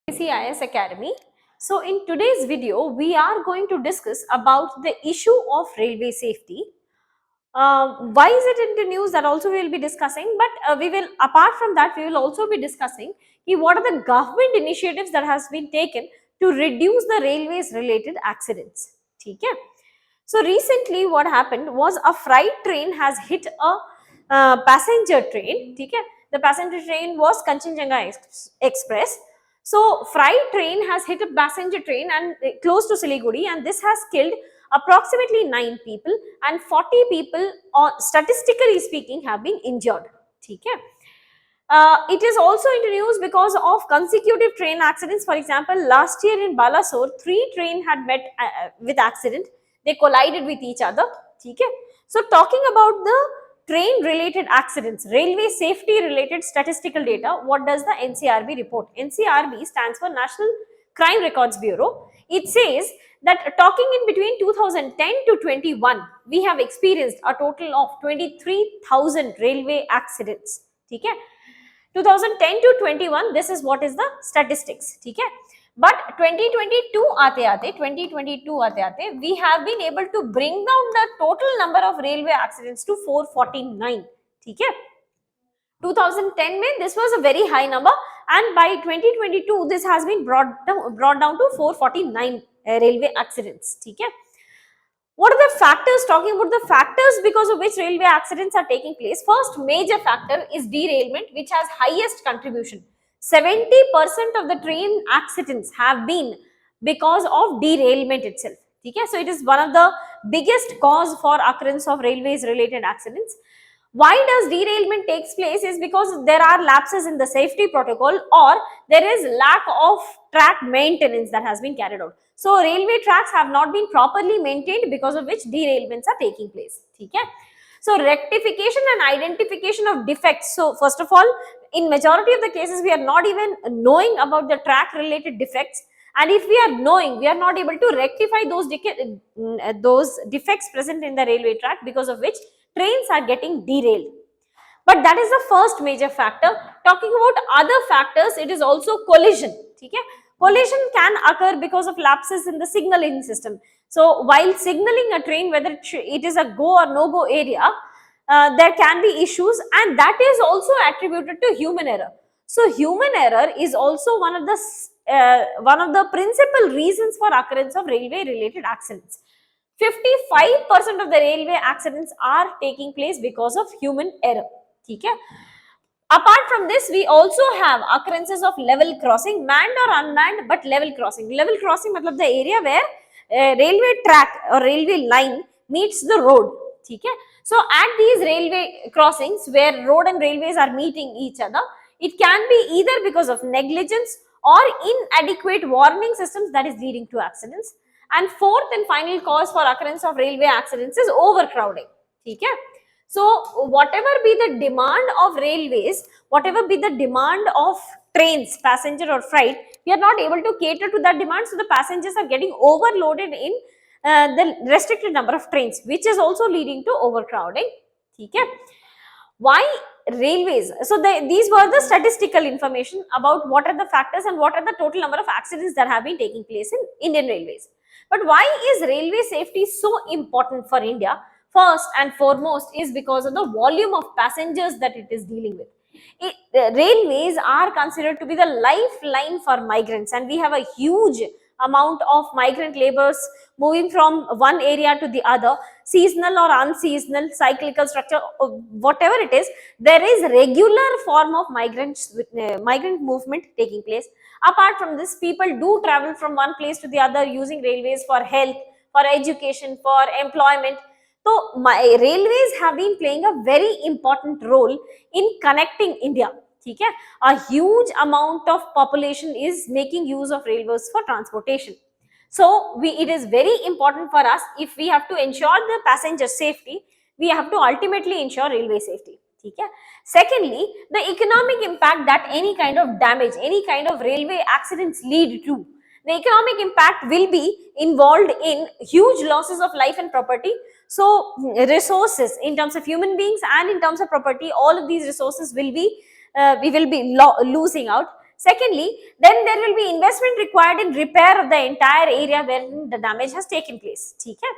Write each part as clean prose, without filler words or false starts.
CIS Academy. So in today's video, we are going to discuss about the issue of railway safety. Why is it in the news, that also we will be discussing, but we will, apart from that, we will also be discussing what are the government initiatives that has been taken to reduce the railways related accidents. Okay? So recently what happened was a freight train has hit a passenger train. Okay? The passenger train was Kanchenjunga Express. So freight train has hit a passenger train and close to Siliguri, and this has killed approximately 9 people, and 40 people, statistically speaking, have been injured. Okay? It is also in the news because of consecutive train accidents. For example, last year in Balasore, 3 trains had met with accident. They collided with each other. Okay? So talking about the train related accidents, railway safety related statistical data, what does the NCRB report? NCRB stands for National Crime Records Bureau. It says that talking in between 2010 to 21, we have experienced a total of 23,000 railway accidents. Okay? 2010 to 21, this is what is the statistics. Okay? But 2022 aate, we have been able to bring down the total number of railway accidents to 449. Okay? 2010 mein, this was a very high number, and by 2022 this has been brought down to 449 railway accidents. Okay? What are the factors? Talking about the factors because of which railway accidents are taking place. First major factor is derailment, which has highest contribution. 70% of the train accidents have been because of derailment itself. Okay? So it is one of the biggest cause for occurrence of railways related accidents. Why does derailment takes place is because there are lapses in the safety protocol, or there is lack of track maintenance that has been carried out. So railway tracks have not been properly maintained, because of which derailments are taking place. Okay? So rectification and identification of defects. So first of all, in majority of the cases, we are not even knowing about the track related defects, and if we are knowing, we are not able to rectify those defects present in the railway track, because of which trains are getting derailed. But that is the first major factor. Talking about other factors, it is also collision. Okay? Collision can occur because of lapses in the signaling system. So while signaling a train, whether it is a go or no go area, there can be issues, and that is also attributed to human error. So human error is also one of the principal reasons for occurrence of railway related accidents. 55% of the railway accidents are taking place because of human error. Okay? Apart from this, we also have occurrences of level crossing, manned or unmanned, but level crossing. Level crossing means the area where railway track or railway line meets the road. Okay? So at these railway crossings where road and railways are meeting each other, it can be either because of negligence or inadequate warning systems that is leading to accidents. And fourth and final cause for occurrence of railway accidents is overcrowding. Okay? So whatever be the demand of railways, whatever be the demand of trains, passenger or freight, we are not able to cater to that demand. So the passengers are getting overloaded in the restricted number of trains, which is also leading to overcrowding. Okay? Why railways? So these were the statistical information about what are the factors and what are the total number of accidents that have been taking place in Indian Railways. But why is railway safety so important for India? First and foremost is because of the volume of passengers that it is dealing with. Railways are considered to be the lifeline for migrants, and we have a huge amount of migrant laborers moving from one area to the other, seasonal or unseasonal, cyclical structure, whatever it is, there is regular form of migrant movement taking place. Apart from this, people do travel from one place to the other using railways for health, for education, for employment. So railways have been playing a very important role in connecting India. Okay? A huge amount of population is making use of railways for transportation. So it is very important for us, if we have to ensure the passenger safety, we have to ultimately ensure railway safety. Okay? Secondly, the economic impact that any kind of damage, any kind of railway accidents lead to, the economic impact will be involved in huge losses of life and property. So resources in terms of human beings and in terms of property, all of these resources will be we will be losing out. Secondly, then there will be investment required in repair of the entire area wherein the damage has taken place. ठीक है?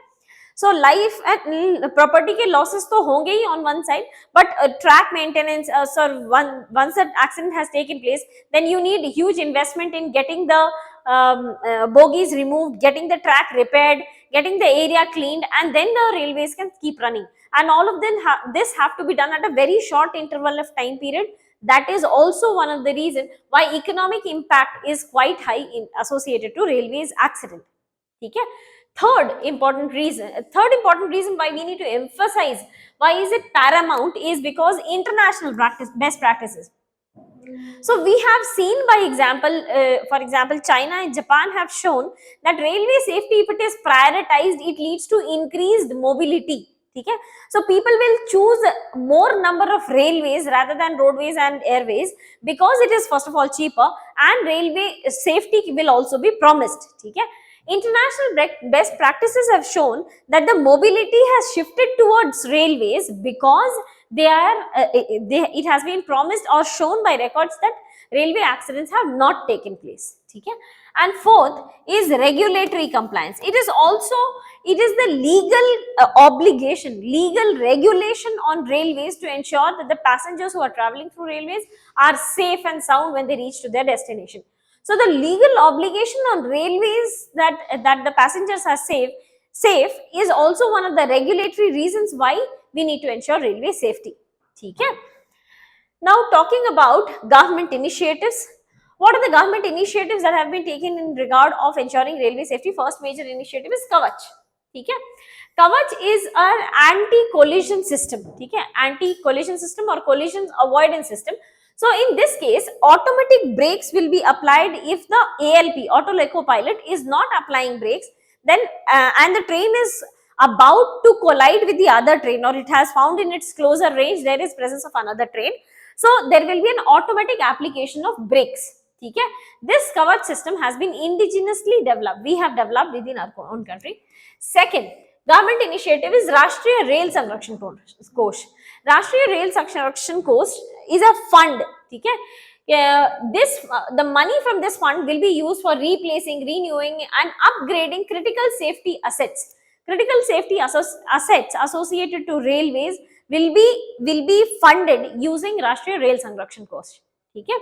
So life and property के losses तो होंगे ही on one side, but track maintenance, once that accident has taken place, then you need huge investment in getting the bogies removed, getting the track repaired, getting the area cleaned, and then the railways can keep running. And all of them this have to be done at a very short interval of time period. That is also one of the reasons why economic impact is quite high in associated to railways accident. ठीक है? Third important reason why we need to emphasize why is it paramount is because international best practices. So we have seen by example, for example, China and Japan have shown that railway safety, if it is prioritized, it leads to increased mobility. Okay? So people will choose more number of railways rather than roadways and airways because it is first of all cheaper, and railway safety will also be promised. Okay? International best practices have shown that the mobility has shifted towards railways because it has been promised or shown by records that railway accidents have not taken place. Okay? And fourth is regulatory compliance. It is the legal obligation, legal regulation on railways to ensure that the passengers who are traveling through railways are safe and sound when they reach to their destination. So the legal obligation on railways that the passengers are safe is also one of the regulatory reasons why we need to ensure railway safety. Okay? Now talking about government initiatives. What are the government initiatives that have been taken in regard of ensuring railway safety? First major initiative is Kavach. Okay? Kavach is an anti-collision system. Okay? Anti-collision system or collision avoidance system. So in this case, automatic brakes will be applied if the ALP, auto loco pilot, is not applying brakes, then and the train is about to collide with the other train, or it has found in its closer range there is presence of another train. So there will be an automatic application of brakes. Okay? This Kavach system has been indigenously developed. We have developed within our own country. Second, government initiative is Rashtriya Rail Sanrakshan Kosh. Rashtriya Rail Sanrakshan Kosh is a fund. Okay? The money from this fund will be used for replacing, renewing and upgrading critical safety assets. Critical safety assets associated to railways will be funded using Rashtriya Rail Sanrakshan Kosh. Okay?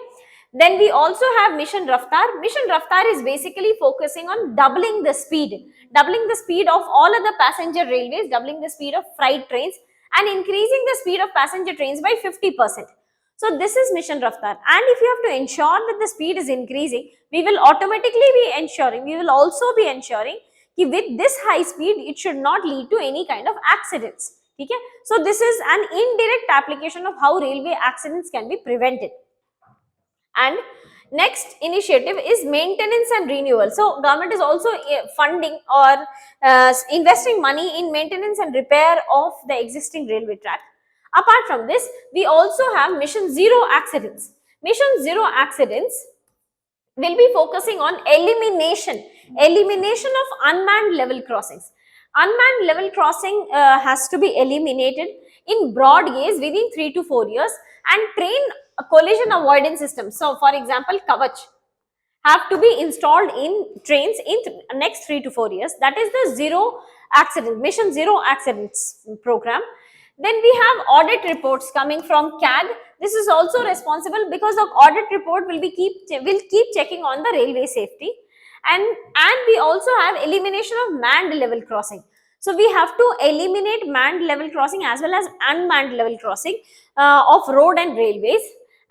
Then we also have Mission Raftar. Mission Raftar is basically focusing on doubling the speed of all other passenger railways, doubling the speed of freight trains, and increasing the speed of passenger trains by 50%. So this is Mission Raftar. And if you have to ensure that the speed is increasing, we will also be ensuring that with this high speed, it should not lead to any kind of accidents. Okay? So this is an indirect application of how railway accidents can be prevented. And next initiative is maintenance and renewal. So government is also funding or investing money in maintenance and repair of the existing railway track. Apart from this, we also have Mission Zero Accidents. Mission Zero Accidents will be focusing on elimination of unmanned level crossings. Unmanned level crossing has to be eliminated in broad gauge within 3 to 4 years, and train collision avoidance system. So for example, Kavach have to be installed in trains in next 3 to 4 years. That is the zero accident, Mission Zero Accidents program. Then we have audit reports coming from CAG. This is also responsible because the audit report will keep checking on the railway safety. And we also have elimination of manned level crossing. So we have to eliminate manned level crossing as well as unmanned level crossing of road and railways.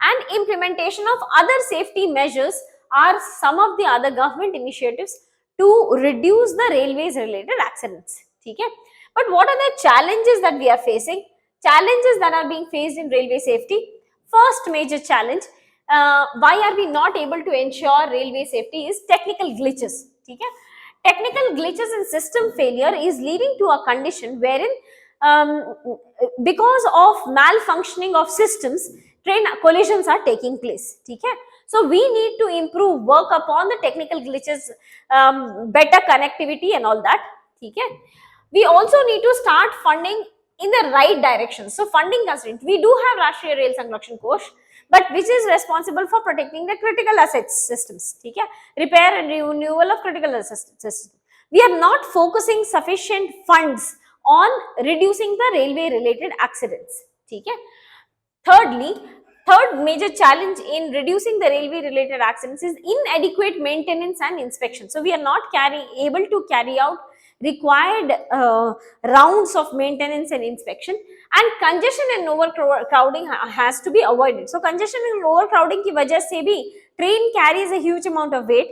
And implementation of other safety measures are some of the other government initiatives to reduce the railways related accidents. Okay? But what are the challenges that we are facing? Challenges that are being faced in railway safety. First major challenge, why are we not able to ensure railway safety, is technical glitches. Okay? Technical glitches and system failure is leading to a condition wherein because of malfunctioning of systems, train collisions are taking place. Okay? So we need to improve, work upon the technical glitches, better connectivity and all that. Okay? We also need to start funding in the right direction. So funding constraint, we do have Rashtriya Rail Sanrakshan Kosh, but which is responsible for protecting the critical assets systems. ठीक है, repair and renewal of critical assets system. We are not focusing sufficient funds on reducing the railway related accidents. ठीक है. Thirdly, third major challenge in reducing the railway related accidents is inadequate maintenance and inspection. So we are not able to carry out required rounds of maintenance and inspection, and congestion and overcrowding has to be avoided. So congestion and overcrowding की वजह से भी train carries a huge amount of weight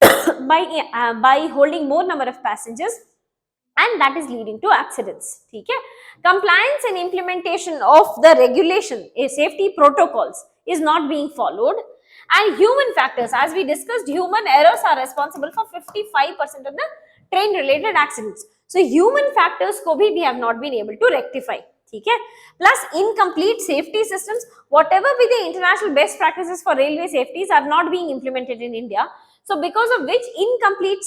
by holding more number of passengers, and that is leading to accidents. ठीक है. Compliance and implementation of the regulation, safety protocols is not being followed, and human factors, as we discussed, human errors are responsible for 55% of the train related accidents. So human factors को भी we have not been able to rectify. ठीक है. Plus incomplete safety systems, whatever be the international best practices for railway safeties are not being implemented in India. So because of which incomplete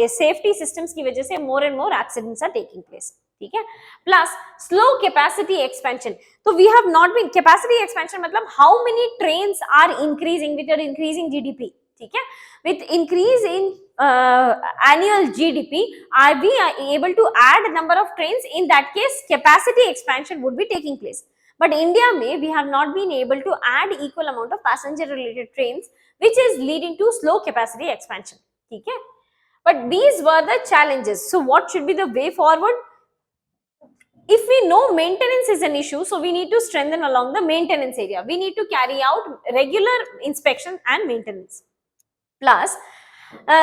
safety systems की वजह से more and more accidents are taking place. ठीक है. Plus slow capacity expansion. So we have not been, capacity expansion मतलब how many trains are increasing with your increasing GDP. ठीक है. With increase in annual GDP, are we able to add number of trains? In that case, capacity expansion would be taking place. But India may, we have not been able to add equal amount of passenger related trains, which is leading to slow capacity expansion. Okay? But these were the challenges. So what should be the way forward? If we know maintenance is an issue, so we need to strengthen along the maintenance area. We need to carry out regular inspection and maintenance. Plus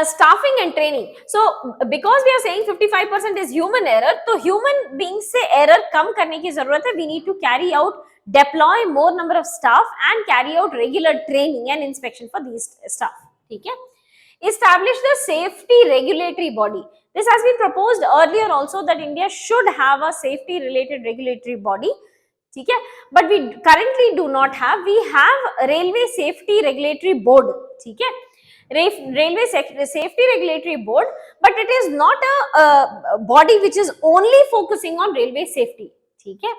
staffing and training. So because we are saying 55% is human error, तो human beings से error कम करने की जरूरत है. We need to carry out, deploy more number of staff and carry out regular training and inspection for these staff. ठीक है. Establish the safety regulatory body. This has been proposed earlier also that India should have a safety related regulatory body. ठीक है. But we currently do not have. We have railway safety regulatory board. ठीक है. Railway Safety Regulatory Board, but it is not a body which is only focusing on railway safety. ठीक है.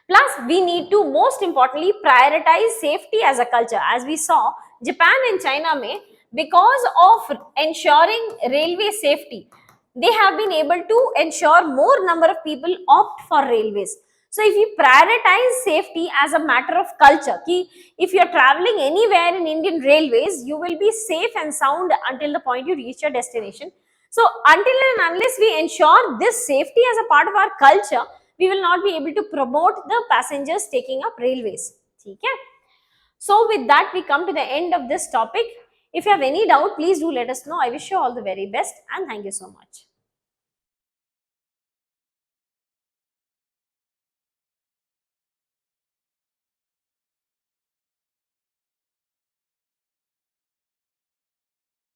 Plus, we need to most importantly prioritize safety as a culture. As we saw, Japan and China में, because of ensuring railway safety, they have been able to ensure more number of people opt for railways. So if you prioritize safety as a matter of culture, ki if you are traveling anywhere in Indian railways, you will be safe and sound until the point you reach your destination. So until and unless we ensure this safety as a part of our culture, we will not be able to promote the passengers taking up railways. Okay? So with that, we come to the end of this topic. If you have any doubt, please do let us know. I wish you all the very best and thank you so much.